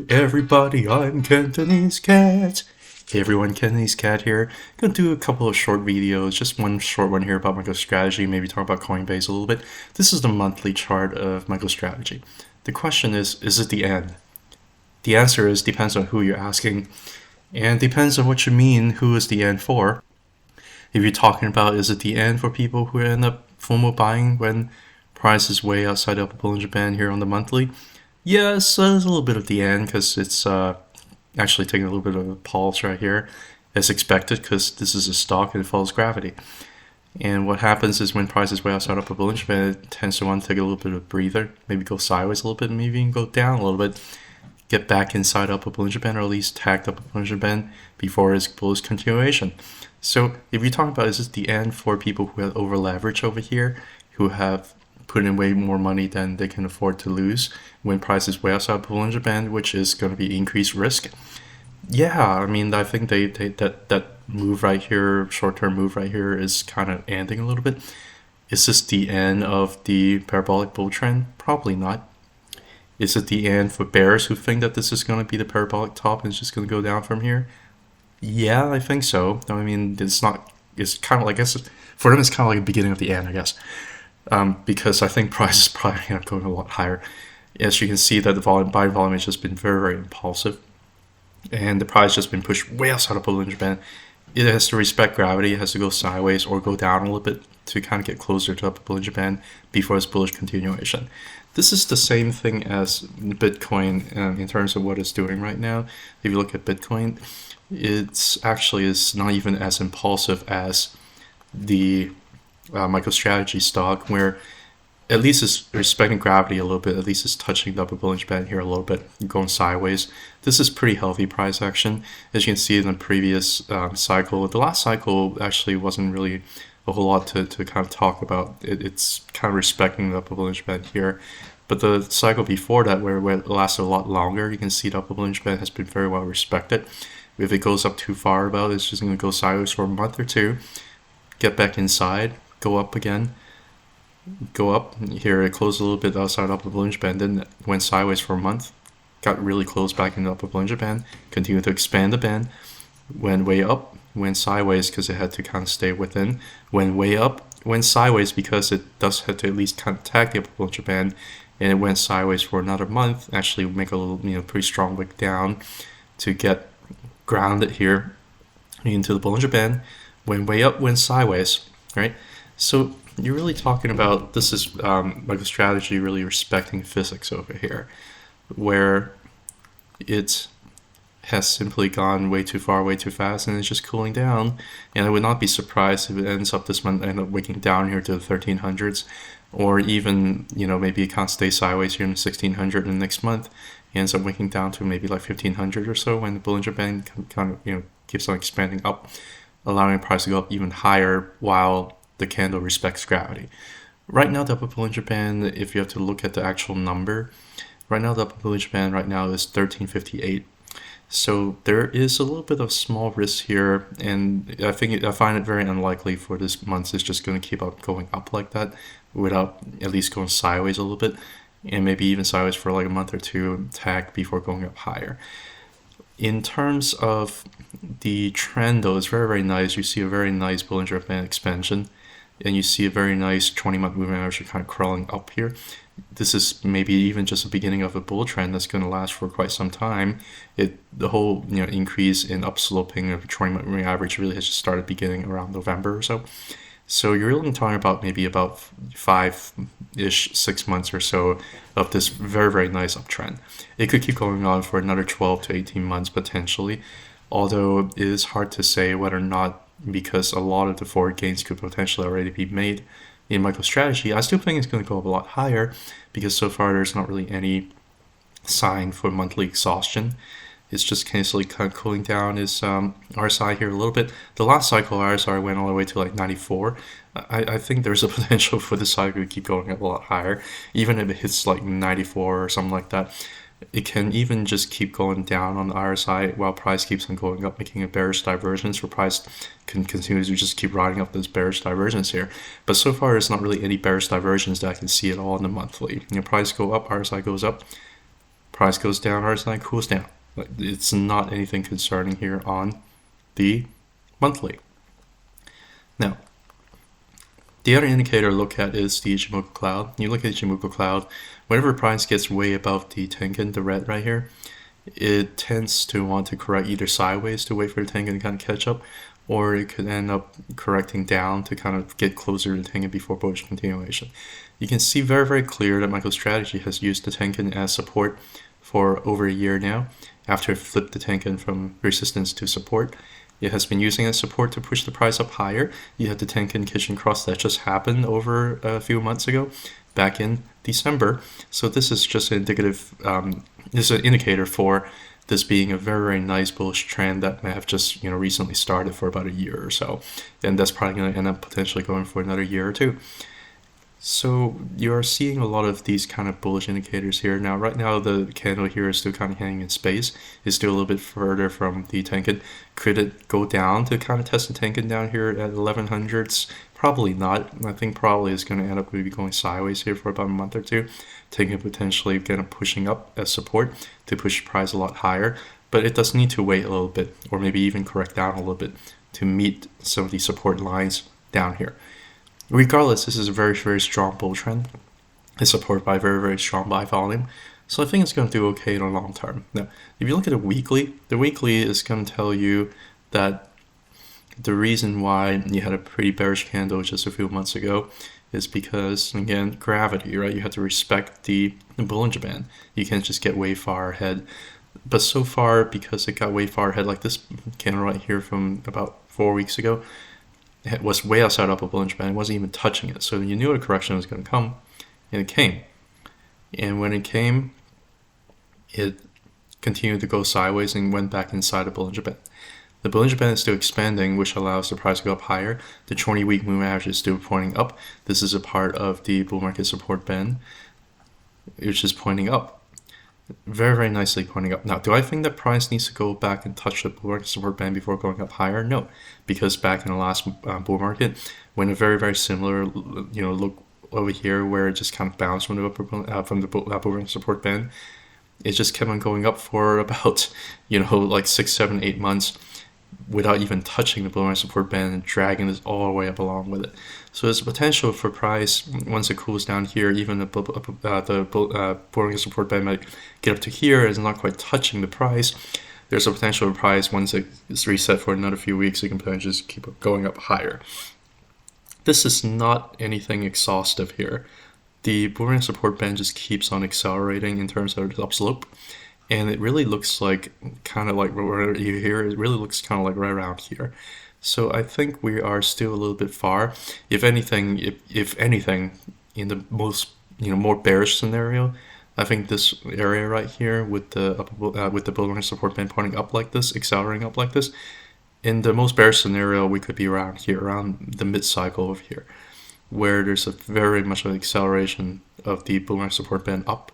Everybody, I'm Cantonese Cat. Hey everyone, Cantonese Cat here. Gonna do a couple of short videos, just one short one here about Microstrategy, maybe talk about Coinbase a little bit. This is the monthly chart of Microstrategy. The question is it the end? The answer is depends on who you're asking, and depends on what you mean, who is the end for. If you're talking about is it the end for people who end up FOMO buying when price is way outside of the Bollinger Band here on the monthly, yes, there's a little bit of the end because it's actually taking a little bit of a pulse right here, as expected, because this is a stock and it follows gravity. And what happens is when price is way outside of a Bollinger Band, it tends to want to take a little bit of a breather, maybe go sideways a little bit, maybe even go down a little bit, get back inside up a Bollinger Band, or at least tagged up a Bollinger Band before its bullish continuation. So if you're talking about is this the end for people who have over leverage over here, who have put in way more money than they can afford to lose when price is way outside the Bollinger Band, which is going to be increased risk. Yeah, I mean, I think that move right here, short-term move right here, is kind of ending a little bit. Is this the end of the parabolic bull trend? Probably not. Is it the end for bears who think that this is going to be the parabolic top and it's just going to go down from here? Yeah, I think so. I mean, it's not. It's kind of like, I guess for them, it's kind of like the beginning of the end, I guess. Because I think price is probably going to end up going a lot higher. As you can see, that the buying volume has just been very, very impulsive, and the price has just been pushed way outside of the Bollinger Band. It has to respect gravity. It has to go sideways or go down a little bit to kind of get closer to the Bollinger Band before its bullish continuation. This is the same thing as Bitcoin in terms of what it's doing right now. If you look at Bitcoin, it's actually is not even as impulsive as the MicroStrategy stock, where at least it's respecting gravity a little bit, at least it's touching the upper Bollinger Band here a little bit, going sideways. This is pretty healthy price action. As you can see in the previous cycle, the last cycle actually wasn't really a whole lot to kind of talk about. It's kind of respecting the upper Bollinger Band here. But the cycle before that, where it lasted a lot longer, you can see the upper Bollinger Band has been very well respected. If it goes up too far about, it's just going to go sideways for a month or two, get back inside, go up again, go up. Here it closed a little bit outside upper Bollinger Band, then went sideways for a month, got really close back in the upper Bollinger Band, continued to expand the band, went way up, went sideways because it had to kind of stay within, went way up, went sideways because it does have to at least contact the upper Bollinger Band, and it went sideways for another month, actually make a little, pretty strong wick down to get grounded here into the Bollinger Band, went way up, went sideways, right? So you're really talking about, this is MicroStrategy really respecting physics over here, where it has simply gone way too far, way too fast, and it's just cooling down. And I would not be surprised if it ends up this month, end up wicking down here to the 1300s, or even, maybe it can't stay sideways here in the 1600 in the next month. It ends up wicking down to maybe like 1500 or so when the Bollinger Band kind of, keeps on expanding up, allowing the price to go up even higher while the candle respects gravity. Right now, the upper Bollinger Band, if you have to look at the actual number, right now the upper Bollinger Band right now is 1358. So there is a little bit of small risk here, and I find it very unlikely for this month it's just going to keep up going up like that without at least going sideways a little bit, and maybe even sideways for like a month or two tag before going up higher. In terms of the trend, though, it's very, very nice. You see a very nice Bollinger Band expansion, and you see a very nice 20-month moving average kind of crawling up here. This is maybe even just the beginning of a bull trend that's going to last for quite some time. The whole increase in upsloping of the 20-month moving average really has just started beginning around November or so. So you're really talking about maybe about 5-ish, 6 months or so of this very, very nice uptrend. It could keep going on for another 12 to 18 months potentially, although it is hard to say whether or not, because a lot of the forward gains could potentially already be made in MicroStrategy. I still think it's going to go up a lot higher because so far there's not really any sign for monthly exhaustion. It's just kind of cooling down its RSI here a little bit. The last cycle RSI went all the way to like 94. I think there's a potential for this cycle to keep going up a lot higher. Even if it hits like 94 or something like that, it can even just keep going down on the RSI while price keeps on going up, making a bearish divergence, where price can continue to just keep riding up this bearish divergence here. But so far, there's not really any bearish divergence that I can see at all in the monthly. Price go up, RSI goes up, price goes down, RSI cools down. It's not anything concerning here on the monthly. Now, the other indicator to look at is the Ichimoku cloud. You look at Ichimoku cloud, whenever price gets way above the Tenkan, the red right here, it tends to want to correct either sideways to wait for the Tenkan to kind of catch up, or it could end up correcting down to kind of get closer to the Tenkan before bullish continuation. You can see very, very clear that Microstrategy has used the Tenkan as support for over a year now, after it flipped the Tenkan from resistance to support. It has been using as support to push the price up higher. You had the Tenkan Kitchen Cross that just happened over a few months ago, back in December. So this is just an indicative, this is an indicator for this being a very, very nice bullish trend that may have just recently started for about a year or so. And that's probably going to end up potentially going for another year or two. So you're seeing a lot of these kind of bullish indicators here. Now, right now, the candle here is still kind of hanging in space. It's still a little bit further from the Tenkan. Could it go down to kind of test the Tenkan down here at 1100s? Probably not. I think probably is going to end up maybe going sideways here for about a month or two. Tenkan potentially kind of pushing up as support to push price a lot higher. But it does need to wait a little bit, or maybe even correct down a little bit to meet some of the support lines down here. Regardless, this is a very, very strong bull trend. It's supported by very, very strong buy volume. So I think it's going to do okay in the long term. Now, if you look at the weekly is going to tell you that the reason why you had a pretty bearish candle just a few months ago is because, again, gravity, right? You have to respect the Bollinger Band. You can't just get way far ahead. But so far, because it got way far ahead, like this candle right here from about 4 weeks ago, it was way outside of a Bollinger Band. It wasn't even touching it. So you knew a correction was going to come, and it came. And when it came, it continued to go sideways and went back inside the Bollinger Band. The Bollinger Band is still expanding, which allows the price to go up higher. The 20-week moving average is still pointing up. This is a part of the bull market support band, which is pointing up. Very, very nicely pointing up. Now, do I think that price needs to go back and touch the bull market support band before going up higher? No, because back in the last bull market, when a very, very similar, look over here where it just kind of bounced from the bull market support band, it just kept on going up for about, like 6, 7, 8 months without even touching the bull market support band and dragging this all the way up along with it. So there's a potential for price, once it cools down here, even the bull market support band might get up to here. It's not quite touching the price. There's a potential for price, once it is reset for another few weeks, it can potentially just keep going up higher. This is not anything exhaustive here. The bull market support band just keeps on accelerating in terms of its upslope. And it really looks like, kind of like where you hear, it really looks kind of like right around here. So I think we are still a little bit far. If anything, in the most, more bearish scenario, I think this area right here with the bull market support band pointing up like this, accelerating up like this, in the most bearish scenario, we could be around here, around the mid-cycle over here, where there's a very much an acceleration of the bull market support band up.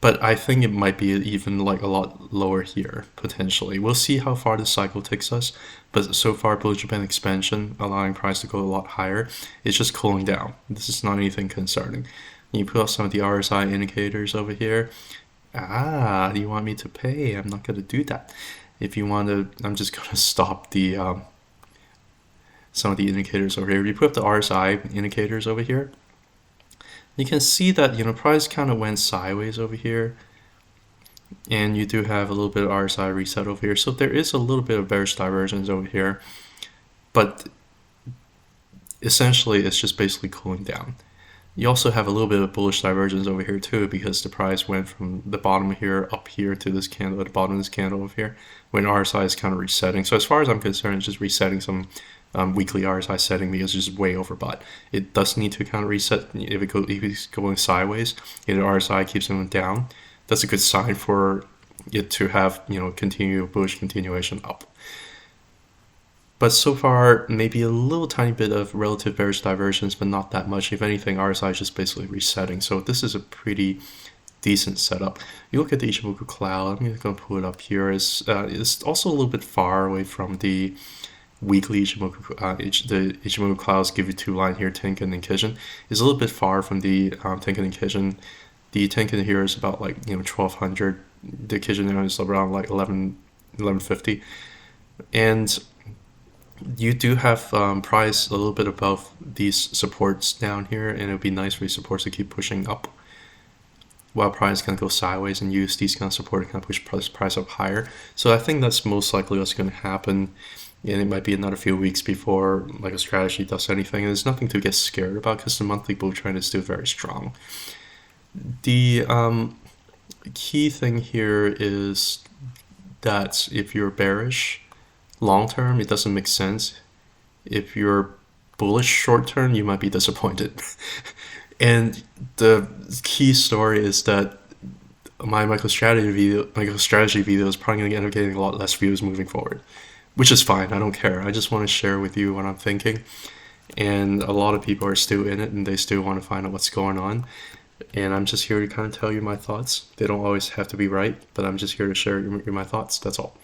But I think it might be even like a lot lower here, potentially. We'll see how far the cycle takes us. But so far, Bollinger Band expansion, allowing price to go a lot higher, is just cooling down. This is not anything concerning. You put up some of the RSI indicators over here. Do you want me to pay? I'm not going to do that. If you want to, I'm just going to stop the some of the indicators over here. If you put up the RSI indicators over here, you can see that, price kind of went sideways over here. And you do have a little bit of RSI reset over here. So there is a little bit of bearish divergence over here. But essentially, it's just basically cooling down. You also have a little bit of bullish divergence over here too, because the price went from the bottom here up here to this candle at the bottom of this candle over here, when RSI is kind of resetting. So as far as I'm concerned, it's just resetting some weekly RSI setting because it's just way overbought. It does need to kind of reset if it's going sideways. If the RSI keeps going down, that's a good sign for it to have continued bullish continuation up. But so far, maybe a little tiny bit of relative bearish divergence, but not that much. If anything, RSI is just basically resetting. So this is a pretty decent setup. You look at the Ichimoku cloud. I'm going to pull it up here. It's also a little bit far away from the weekly Ichimoku. The Ichimoku clouds give you two line here, Tenkan and Kijun. It's a little bit far from the Tenkan and Kijun. The Tenkan here is about like 1200. The Kijun is around like 1150, and you do have price a little bit above these supports down here, and it would be nice for these supports to keep pushing up while price can go sideways and use these kind of support to kind of push price up higher. So I think that's most likely what's going to happen, and it might be another few weeks before MicroStrategy does anything. And there's nothing to get scared about because the monthly bull trend is still very strong. The key thing here is that if you're bearish long term, it doesn't make sense. If you're bullish short term, you might be disappointed. And the key story is that my MicroStrategy video is probably going to end up getting a lot less views moving forward, which is fine. I don't care. I just want to share with you what I'm thinking. And a lot of people are still in it, and they still want to find out what's going on. And I'm just here to kind of tell you my thoughts. They don't always have to be right, but I'm just here to share my thoughts. That's all.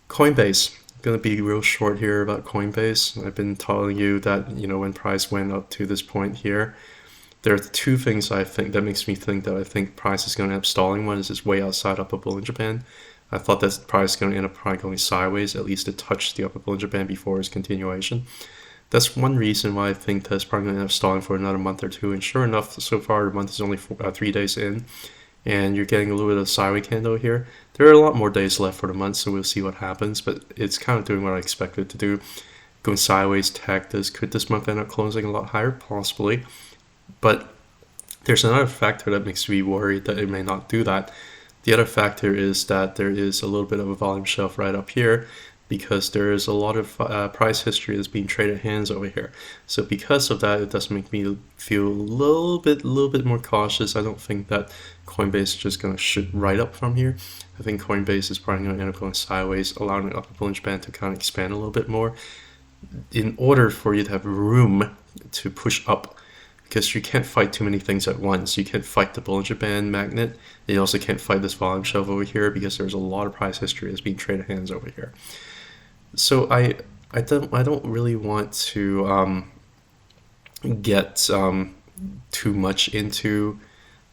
Coinbase. I'm going to be real short here about Coinbase. I've been telling you that, when price went up to this point here, there are two things I think that makes me think that I think price is going to end up stalling. One is it's way outside upper Bollinger Band. I thought that price is going to end up probably going sideways, at least to touch the upper Bollinger Band before its continuation. That's one reason why I think that it's probably going to end up stalling for another month or two. And sure enough, so far the month is only 3 days in, and you're getting a little bit of a sideways candle here. There are a lot more days left for the month, so we'll see what happens. But it's kind of doing what I expected it to do. Going sideways, tag this. Could this month end up closing a lot higher? Possibly. But there's another factor that makes me worried that it may not do that. The other factor is that there is a little bit of a volume shelf right up here, because there is a lot of price history that's being traded hands over here. So because of that, it does make me feel a little bit more cautious. I don't think that Coinbase is just going to shoot right up from here. I think Coinbase is probably going to end up going sideways, allowing the upper Bollinger Band to kind of expand a little bit more in order for you to have room to push up, because you can't fight too many things at once. You can't fight the Bollinger Band magnet. You also can't fight this volume shelf over here, because there's a lot of price history that's being traded hands over here. So I don't really want to get too much into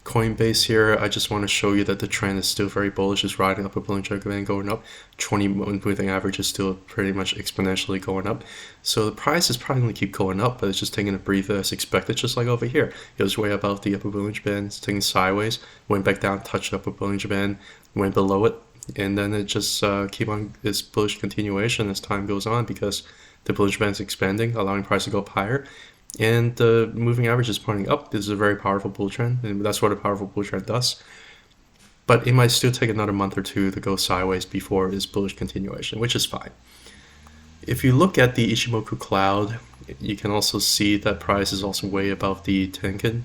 Coinbase here. I just want to show you that the trend is still very bullish. It's riding up a Bollinger Band going up. 20-month moving average is still pretty much exponentially going up. So the price is probably going to keep going up, but it's just taking a breather as expected, just like over here. It was way above the upper Bollinger Band, it's taking sideways, went back down, touched the upper Bollinger Band, went below it, and then it just keep on this bullish continuation as time goes on, because the Bollinger Band is expanding, allowing price to go up higher, and the moving average is pointing up. This is a very powerful bull trend, and that's what a powerful bull trend does. But it might still take another month or two to go sideways before this bullish continuation, which is fine. If you look at the Ichimoku cloud, you can also see that price is also way above the Tenkan,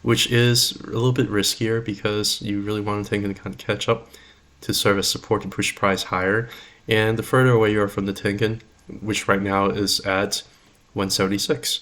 which is a little bit riskier, because you really want the Tenkan to kind of catch up to serve as support to push price higher. And the further away you are from the Tenkan, which right now is at 176,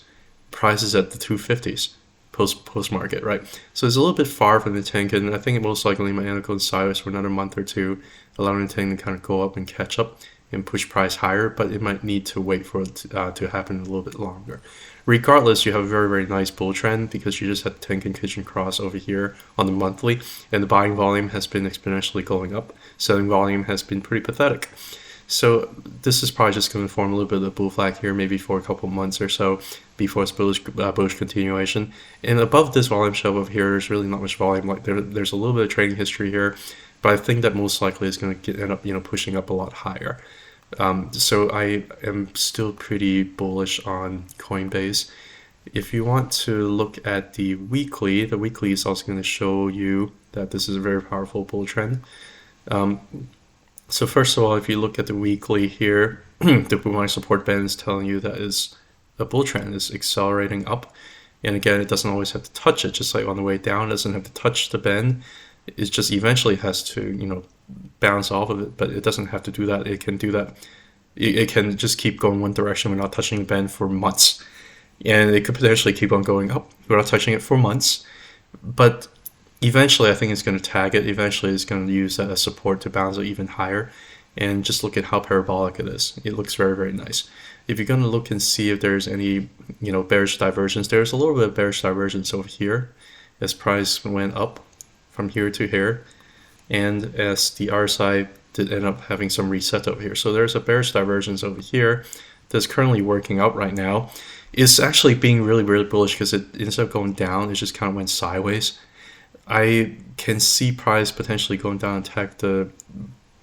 price is at the 250s post market, right? So it's a little bit far from the Tenkan. I think it most likely might end up going sideways for another month or two, allowing the Tenkan to kind of go up and catch up and push price higher, but it might need to wait for it to happen a little bit longer. Regardless, you have a very, very nice bull trend, because you just had Tenkan Kitchen Cross over here on the monthly, and the buying volume has been exponentially going up. Selling volume has been pretty pathetic. So this is probably just going to form a little bit of a bull flag here, maybe for a couple months or so before it's bullish continuation. And above this volume shelf over here, there's really not much volume. Like there's a little bit of trading history here, but I think that most likely is going to end up pushing up a lot higher. So I am still pretty bullish on Coinbase. If you want to look at the weekly is also going to show you that this is a very powerful bull trend. So first of all, if you look at the weekly here, the Boomerang support band is telling you that is a bull trend is accelerating up. And again, it doesn't always have to touch it, just like on the way down, it doesn't have to touch the band. It just eventually has to, bounce off of it, but it doesn't have to do that. It can do that. It can just keep going one direction without touching the band for months. And it could potentially keep on going up without touching it for months. But eventually, I think it's going to tag it. Eventually, it's going to use that as support to bounce it even higher. And just look at how parabolic it is. It looks very, very nice. If you're going to look and see if there's any, bearish divergence, there's a little bit of bearish divergence over here. as price went up from here to here, and as the RSI did end up having some reset over here. So there's a bearish divergence over here that's currently working out right now. It's actually being really, really bullish because it instead of going down, it just kind of went sideways. I can see price potentially going down and attack the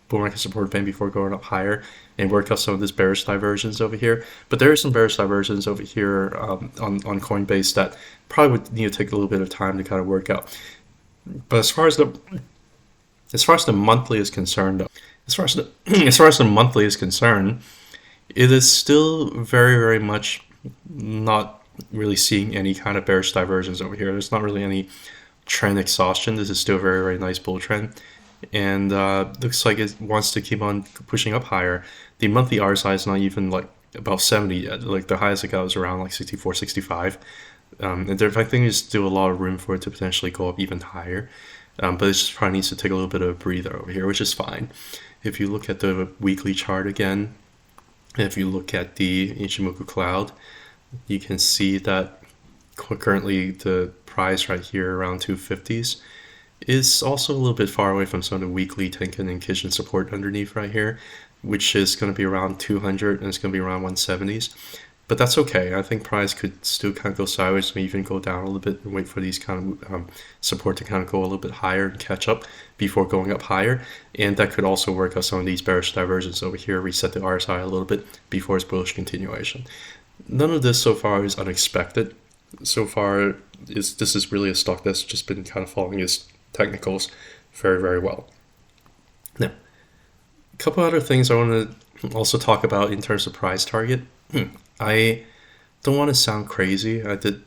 bull market support band before going up higher and work out some of this bearish divergence over here. But there is some bearish divergence over here on Coinbase that probably would need to take a little bit of time to kind of work out. But as far as the monthly is concerned, as far as the monthly is concerned, it is still very, very much not really seeing any kind of bearish divergence over here. There's not really any trend exhaustion. This is still a very, very nice bull trend, and looks like it wants to keep on pushing up higher. The monthly RSI is not even like above 70 yet. Like the highest it got was around like 64, 65. And there, I think there's still a lot of room for it to potentially go up even higher. But it just probably needs to take a little bit of a breather over here, which is fine. If you look at the weekly chart again, if you look at the Ichimoku cloud, you can see that currently the price right here around 250s is also a little bit far away from some of the weekly Tenkan and Kijun support underneath right here, which is going to be around 200 and it's going to be around 170s. But that's okay. I think price could still kind of go sideways, maybe even go down a little bit and wait for these kind of support to kind of go a little bit higher and catch up before going up higher. And that could also work out some of these bearish divergences over here, reset the RSI a little bit before its bullish continuation. None of this so far is unexpected. So far, this is really a stock that's just been kind of following its technicals very, very well. Now, a couple other things I want to also talk about in terms of price target. I don't want to sound crazy. I did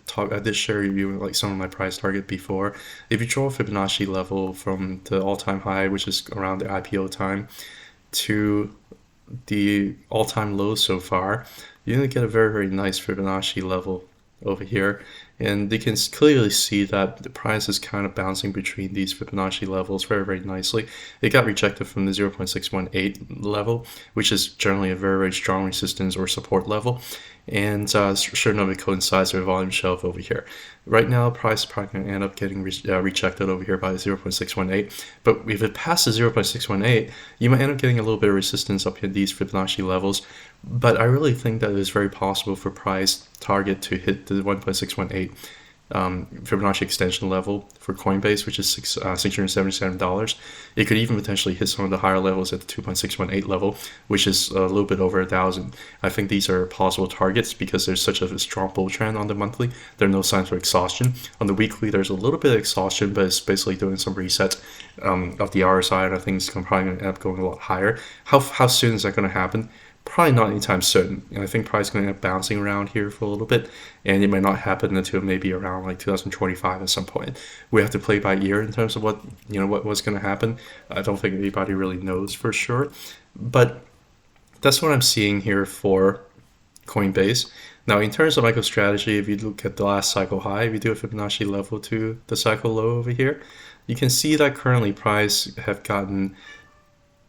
share with you like some of my price target before. If you draw a Fibonacci level from the all-time high, which is around the IPO time, to the all-time low so far, you're going to get a very, very nice Fibonacci level over here, and you can clearly see that the price is kind of bouncing between these Fibonacci levels very, very nicely. It got rejected from the 0.618 level, which is generally a very, very strong resistance or support level, and sure enough, it coincides with a volume shelf over here. Right now, price is probably going to end up getting rejected over here by 0.618, but if it passes 0.618, you might end up getting a little bit of resistance up in these Fibonacci levels. But I really think that it's very possible for price target to hit the 1.618 Fibonacci extension level for Coinbase, which is $677. It could even potentially hit some of the higher levels at the 2.618 level, which is a little bit over 1,000. I think these are possible targets because there's such a strong bull trend on the monthly. There are no signs of exhaustion. On the weekly, there's a little bit of exhaustion, but it's basically doing some reset of the RSI, and I think it's probably going to end up going a lot higher. How soon is that going to happen? Probably not anytime soon. I think price is going to end up bouncing around here for a little bit, and it might not happen until maybe around like 2025 at some point. We have to play by ear in terms of what's going to happen. I don't think anybody really knows for sure, but that's what I'm seeing here for Coinbase. Now, in terms of MicroStrategy, if you look at the last cycle high, if you do a Fibonacci level to the cycle low over here, you can see that currently price have gotten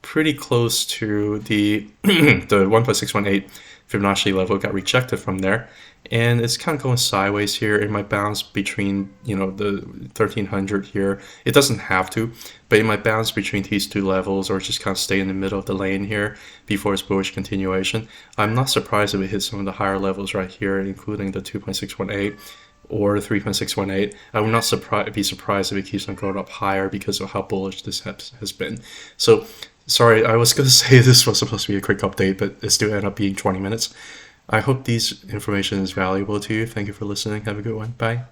pretty close to the the 1.618 Fibonacci level, got rejected from there, and it's kind of going sideways here. It might bounce between the 1300 here. It doesn't have to, but it might bounce between these two levels or just kind of stay in the middle of the lane here before its bullish continuation. I'm not surprised if it hits some of the higher levels right here, including the 2.618 or 3.618. I would not be surprised if it keeps on going up higher because of how bullish this has been. So sorry, I was going to say this was supposed to be a quick update, but it still ended up being 20 minutes. I hope these information is valuable to you. Thank you for listening. Have a good one. Bye.